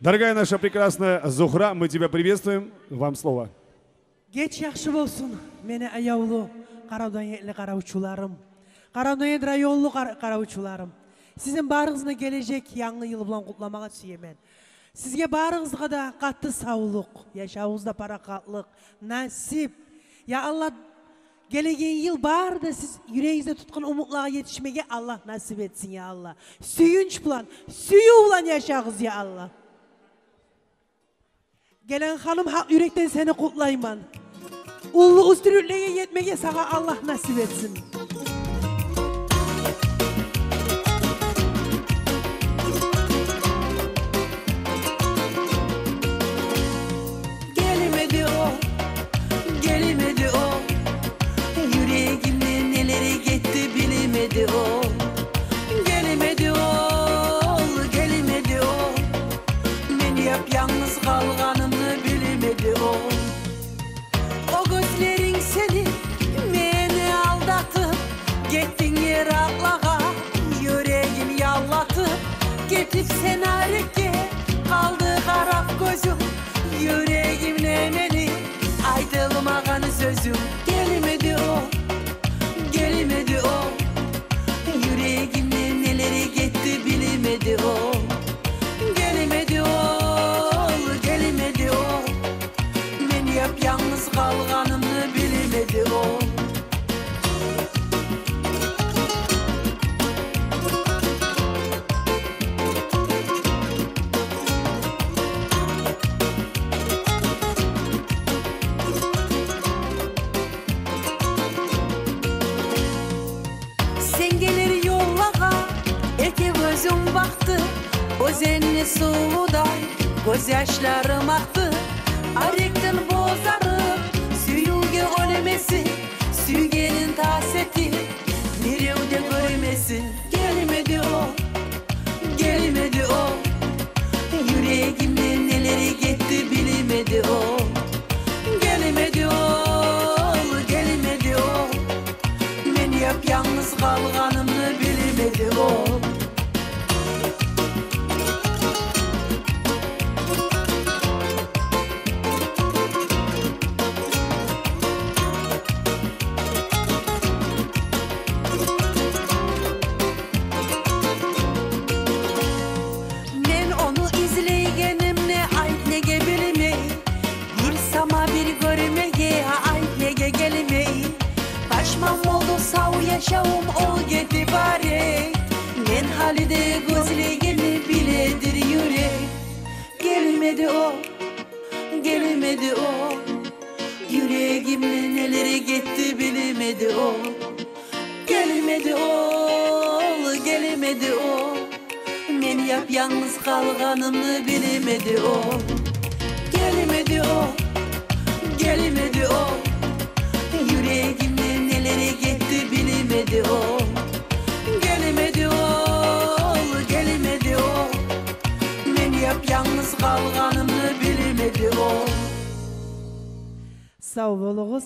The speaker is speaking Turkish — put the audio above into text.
Дорогая наша прекрасная Зухра, мы тебя приветствуем. Вам слово. Geç yaxşı bolsun, meni ayavlu, Karadonya'lı karavuşçularım. Karadonya'da yollu karavuşçularım. Sizin barınızına gelecek yanlı yılı bilan kutlamağa süyemen. Sizge barınızga da katlı sağlık, yaşağınızda parakatlık, nasip. Ya Allah, geleceğin yıl bar da siz yüreğinizde tutkan umutlara yetişmeye Allah nasip etsin ya Allah. Süyünç bulan, süyü ulan yaşağınız ya Allah. Gelen hanım hak yürekten seni kutlayman. Ullu üstünlüğe yetmeye sana Allah nasip etsin. Gelemedi o, gelemedi o. Yüreğimde neleri gitti bilemedi o. Gelemedi o, gelemedi o. Beni yap yalnız kalganımı bilemedi o. O gözlerin seni beni aldatıp gittin yeraklığa, yüreğim yallatıp getip sen arıkke kaldı karaf gözüm, yüreğim nemeli aydılmağın sözüm. Gelemedi o, gelemedi o. Yüreğimde neleri gitti bilemedi o. Gelemedi o, gelemedi o. Beni yap yalnız kalganımı bilemedi o. Sen gelir yollağa, iki gözüm baktı. O zenni suuday, gözyaşlarım aktı. Arıktın bozarıp, süyüge ölemesi. Süygenin taseti, nerede görmesi. Gelmedi o, gelmedi o. Yüreğimde neleri gitti bilemedi o. Gelmedi o, gelmedi o. Beni yap yalnız kalganımı bilemedi o. Ben onu izleyegenimle ayt nege bilmeyi. Bir sama bir görmeye ayt nege gelmeyi. Başmam oldu sav yaşağım ol gitti bari. Ben halide gözleyeni biledir yürek. Gelmedi o, gelmedi o. Yüreğimle neleri gitti bilemedi o. Gelmedi o, gelmedi o. Beni yap yalnız kalganımı bilemedi o. Gelmedi o, gelmedi o. Yüreğimde neleri gitti bilemedi o. Gelmedi o, gelmedi o. Beni yap yalnız kalganımı bilemedi o. Sağ olunuz.